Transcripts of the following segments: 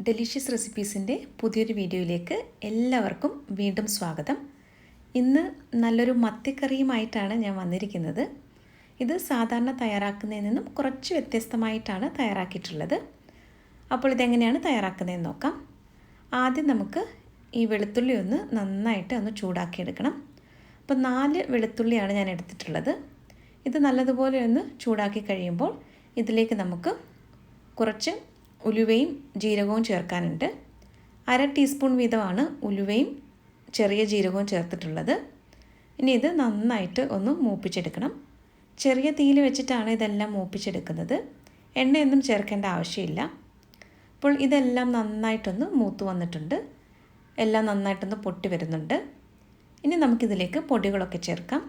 Delicious റെസിപ്പീസിൻ്റെ പുതിയൊരു വീഡിയോയിലേക്ക് എല്ലാവർക്കും വീണ്ടും സ്വാഗതം. ഇന്ന് നല്ലൊരു മത്തിക്കറിയുമായിട്ടാണ് ഞാൻ വന്നിരിക്കുന്നത്. ഇത് സാധാരണ തയ്യാറാക്കുന്നതിൽ നിന്നും കുറച്ച് വ്യത്യസ്തമായിട്ടാണ് തയ്യാറാക്കിയിട്ടുള്ളത്. അപ്പോൾ ഇതെങ്ങനെയാണ് തയ്യാറാക്കുന്നതെന്ന് നോക്കാം. ആദ്യം നമുക്ക് ഈ വെളുത്തുള്ളി നന്നായിട്ട് ചൂടാക്കിയെടുക്കണം. അപ്പോൾ 4 വെളുത്തുള്ളിയാണ് ഞാൻ എടുത്തിട്ടുള്ളത്. ഇത് നല്ലതുപോലെ ചൂടാക്കി കഴിയുമ്പോൾ ഇതിലേക്ക് നമുക്ക് കുറച്ച് ഉലുവയും ജീരകവും ചേർക്കാനുണ്ട്. 1/2 ടീസ്പൂൺ വീതമാണ് ഉലുവയും ചെറിയ ജീരകവും ചേർത്തിട്ടുള്ളത്. ഇനി ഇത് നന്നായിട്ട് മൂപ്പിച്ചെടുക്കണം. ചെറിയ തീയിൽ വെച്ചിട്ടാണ് ഇതെല്ലാം മൂപ്പിച്ചെടുക്കുന്നത്. എണ്ണയൊന്നും ചേർക്കേണ്ട ആവശ്യമില്ല. അപ്പോൾ ഇതെല്ലാം നന്നായിട്ടൊന്ന് മൂത്ത് വന്നിട്ടുണ്ട്. എല്ലാം നന്നായിട്ടൊന്ന് പൊട്ടി വരുന്നുണ്ട്. ഇനി നമുക്കിതിലേക്ക് പൊടികളൊക്കെ ചേർക്കാം.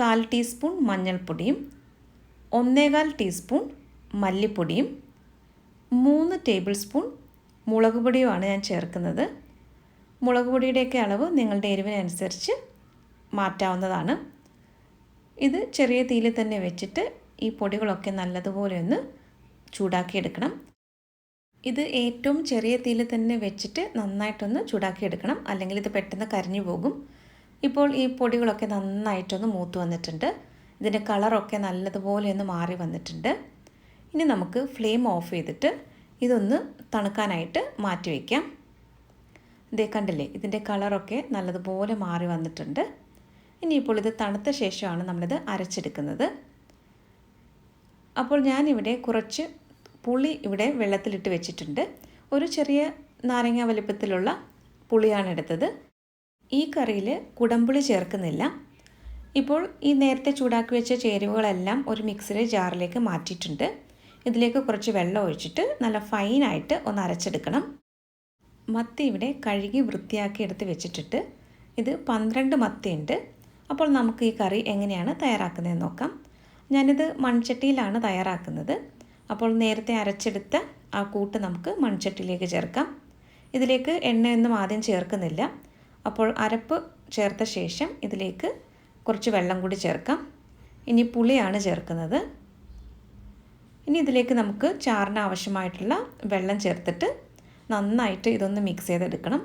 1/4 ടീസ്പൂൺ മഞ്ഞൾപ്പൊടിയും 1/4 ടീസ്പൂൺ മല്ലിപ്പൊടിയും 3 ടേബിൾ സ്പൂൺ മുളക് പൊടിയുമാണ് ഞാൻ ചേർക്കുന്നത്. മുളക് പൊടിയുടെയൊക്കെ അളവ് നിങ്ങളുടെ എരിവിനനുസരിച്ച് മാറ്റാവുന്നതാണ്. ഇത് ചെറിയ തീയിൽ തന്നെ വെച്ചിട്ട് ഈ പൊടികളൊക്കെ നല്ലതുപോലെ ചൂടാക്കിയെടുക്കണം. ഇത് ഏറ്റവും ചെറിയ തീയിൽ തന്നെ വെച്ചിട്ട് നന്നായിട്ടൊന്ന് ചൂടാക്കിയെടുക്കണം, അല്ലെങ്കിൽ ഇത് പെട്ടെന്ന് കരിഞ്ഞു പോകും. ഇപ്പോൾ ഈ പൊടികളൊക്കെ നന്നായിട്ടൊന്ന് മൂത്ത് വന്നിട്ടുണ്ട്. ഇതിൻ്റെ കളറൊക്കെ നല്ലതുപോലെ മാറി വന്നിട്ടുണ്ട്. ഇനി നമുക്ക് ഫ്ലെയിം ഓഫ് ചെയ്തിട്ട് ഇതൊന്ന് തണുക്കാനായിട്ട് മാറ്റി വയ്ക്കാം. ഇതേ കണ്ടില്ലേ, ഇതിൻ്റെ കളറൊക്കെ നല്ലതുപോലെ മാറി വന്നിട്ടുണ്ട്. ഇനിയിപ്പോൾ ഇത് തണുത്ത ശേഷമാണ് നമ്മളിത് അരച്ചെടുക്കുന്നത്. അപ്പോൾ ഞാനിവിടെ കുറച്ച് പുളി ഇവിടെ വെള്ളത്തിലിട്ട് വെച്ചിട്ടുണ്ട്. ഒരു ചെറിയ നാരങ്ങ വലിപ്പത്തിലുള്ള പുളിയാണ് എടുത്തത്. ഈ കറിയിൽ കുടംപുളി ചേർക്കുന്നില്ല. ഇപ്പോൾ ഈ നേരത്തെ ചൂടാക്കി വെച്ച ചേരുവകളെല്ലാം ഒരു മിക്സിയുടെ ജാറിലേക്ക് മാറ്റിയിട്ടുണ്ട്. ഇതിലേക്ക് കുറച്ച് വെള്ളം ഒഴിച്ചിട്ട് നല്ല ഫൈനായിട്ട് അരച്ചെടുക്കണം. മത്തി ഇവിടെ കഴുകി വൃത്തിയാക്കി എടുത്ത് വെച്ചിട്ടിട്ട് ഇത് 12 മത്തിയുണ്ട്. അപ്പോൾ നമുക്ക് ഈ കറി എങ്ങനെയാണ് തയ്യാറാക്കുന്നതെന്ന് നോക്കാം. ഞാനിത് മൺചട്ടിയിലാണ് തയ്യാറാക്കുന്നത്. അപ്പോൾ നേരത്തെ അരച്ചെടുത്ത ആ കൂട്ട് നമുക്ക് മൺചട്ടിയിലേക്ക് ചേർക്കാം. ഇതിലേക്ക് എണ്ണയൊന്നും ആദ്യം ചേർക്കുന്നില്ല. അപ്പോൾ അരപ്പ് ചേർത്ത ശേഷം ഇതിലേക്ക് കുറച്ച് വെള്ളം കൂടി ചേർക്കാം. ഇനി പുളിയാണ് ചേർക്കുന്നത്. ഇനി ഇതിലേക്ക് നമുക്ക് ചാറിന് ആവശ്യമായിട്ടുള്ള വെള്ളം ചേർത്തിട്ട് നന്നായിട്ട് ഇതൊന്ന് മിക്സ് ചെയ്തെടുക്കണം.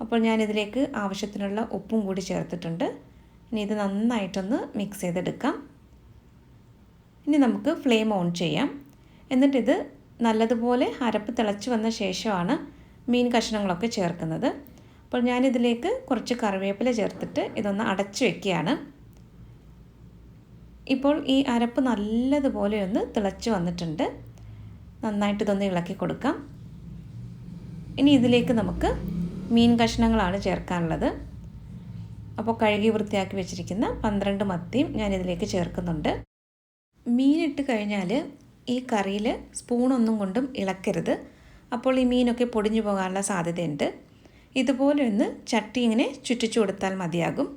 അപ്പോൾ ഞാനിതിലേക്ക് ആവശ്യത്തിനുള്ള ഉപ്പും കൂടി ചേർത്തിട്ടുണ്ട്. ഇനി ഇത് നന്നായിട്ടൊന്ന് മിക്സ് ചെയ്തെടുക്കാം. ഇനി നമുക്ക് ഫ്ലെയിം ഓൺ ചെയ്യാം. എന്നിട്ടിത് നല്ലതുപോലെ അരപ്പ് തിളച്ച് വന്ന ശേഷമാണ് മീൻ കഷ്ണങ്ങളൊക്കെ ചേർക്കുന്നത്. അപ്പോൾ ഞാനിതിലേക്ക് കുറച്ച് കറിവേപ്പില ചേർത്തിട്ട് ഇതൊന്ന് അടച്ചു വയ്ക്കുകയാണ്. ഇപ്പോൾ ഈ അരപ്പ് നല്ലതുപോലെ തിളച്ച് വന്നിട്ടുണ്ട്. നന്നായിട്ട് ഇതൊന്ന് ഇളക്കി കൊടുക്കാം. ഇനി ഇതിലേക്ക് നമുക്ക് മീൻ കഷ്ണങ്ങളാണ് ചേർക്കാനുള്ളത്. അപ്പോൾ കഴുകി വൃത്തിയാക്കി വെച്ചിരിക്കുന്ന 12 മത്തിയും ഞാനിതിലേക്ക് ചേർക്കുന്നുണ്ട്. മീനിട്ട് കഴിഞ്ഞാൽ ഈ കറിയിൽ സ്പൂണൊന്നും കൊണ്ടും ഇളക്കരുത്. അപ്പോൾ ഈ മീനൊക്കെ പൊടിഞ്ഞു പോകാനുള്ള സാധ്യതയുണ്ട്. ഇതുപോലെ ചട്ടി ഇങ്ങനെ ചുറ്റിച്ചു കൊടുത്താൽ മതിയാകും.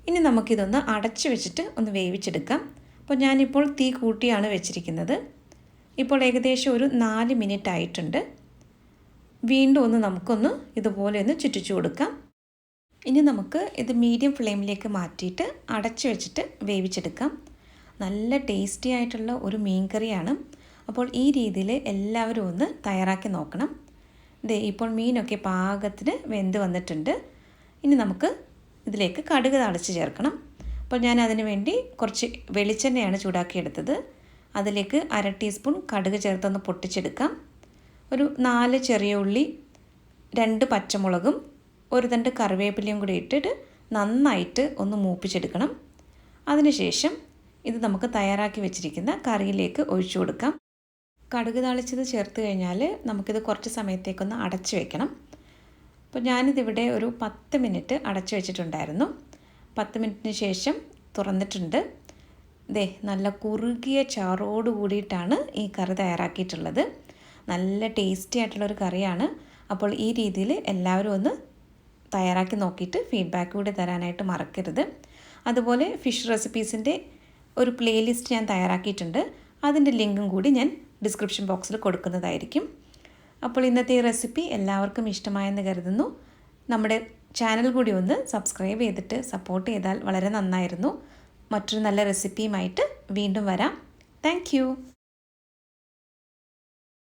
ഇനി നമുക്കിതൊന്ന് അടച്ചു വെച്ചിട്ട് വേവിച്ചെടുക്കാം. അപ്പോൾ ഞാനിപ്പോൾ തീ കൂട്ടിയാണ് വെച്ചിരിക്കുന്നത്. ഇപ്പോൾ ഏകദേശം ഒരു 4 മിനിറ്റ് ആയിട്ടുണ്ട്. വീണ്ടും നമുക്കൊന്ന് ഇതുപോലെ ചുറ്റിച്ചു കൊടുക്കാം. ഇനി നമുക്ക് ഇത് മീഡിയം ഫ്ലെയിമിലേക്ക് മാറ്റിയിട്ട് അടച്ചു വെച്ചിട്ട് വേവിച്ചെടുക്കാം. നല്ല ടേസ്റ്റി ആയിട്ടുള്ള ഒരു മീൻ കറിയാണ്. അപ്പോൾ ഈ രീതിയിൽ എല്ലാവരും തയ്യാറാക്കി നോക്കണം. ഇപ്പോൾ മീനൊക്കെ പാകത്തിന് വെന്ത് വന്നിട്ടുണ്ട്. ഇനി നമുക്ക് ഇതിലേക്ക് കടുക് താളിച്ച് ചേർക്കണം. അപ്പോൾ ഞാൻ അതിന് വേണ്ടി കുറച്ച് വെളിച്ചെണ്ണയാണ് ചൂടാക്കിയെടുത്തത്. അതിലേക്ക് 1/2 ടീസ്പൂൺ കടുക് ചേർത്തൊന്ന് പൊട്ടിച്ചെടുക്കാം. ഒരു 4 ചെറിയ ഉള്ളി, 2 പച്ചമുളകും 1 തണ്ട് കറിവേപ്പിലയും കൂടി ഇട്ടിട്ട് നന്നായിട്ട് മൂപ്പിച്ചെടുക്കണം. അതിനുശേഷം ഇത് നമുക്ക് തയ്യാറാക്കി വെച്ചിരിക്കുന്ന കറിയിലേക്ക് ഒഴിച്ചു കൊടുക്കാം. കടുക് താളിച്ചത് ചേർത്ത് കഴിഞ്ഞാൽ നമുക്കിത് കുറച്ച് സമയത്തേക്കൊന്ന് അടച്ചു വെക്കണം. അപ്പോൾ ഞാനിതിവിടെ ഒരു 10 മിനിറ്റ് അടച്ചു വെച്ചിട്ടുണ്ടായിരുന്നു. 10 മിനിറ്റിന് ശേഷം തുറന്നിട്ടുണ്ട്. നല്ല കുറുകിയ ചാറോട് കൂടിയിട്ടാണ് ഈ കറി തയ്യാറാക്കിയിട്ടുള്ളത്. നല്ല ടേസ്റ്റി ആയിട്ടുള്ളൊരു കറിയാണ്. അപ്പോൾ ഈ രീതിയിൽ എല്ലാവരും തയ്യാറാക്കി നോക്കിയിട്ട് ഫീഡ്ബാക്ക് കൂടി തരാനായിട്ട് മറക്കരുത്. അതുപോലെ ഫിഷ് റെസിപ്പീസിൻ്റെ ഒരു പ്ലേലിസ്റ്റ് ഞാൻ തയ്യാറാക്കിയിട്ടുണ്ട്. അതിൻ്റെ ലിങ്കും കൂടി ഞാൻ ഡിസ്ക്രിപ്ഷൻ ബോക്സിൽ കൊടുക്കുന്നതായിരിക്കും. അപ്പോൾ ഇന്നത്തെ ഈ റെസിപ്പി എല്ലാവർക്കും ഇഷ്ടമായെന്ന് കരുതുന്നു. നമ്മുടെ ചാനൽ കൂടി സബ്സ്ക്രൈബ് ചെയ്തിട്ട് സപ്പോർട്ട് ചെയ്താൽ വളരെ നന്നായിരുന്നു. മറ്റൊരു നല്ല റെസിപ്പിയുമായിട്ട് വീണ്ടും വരാം. താങ്ക്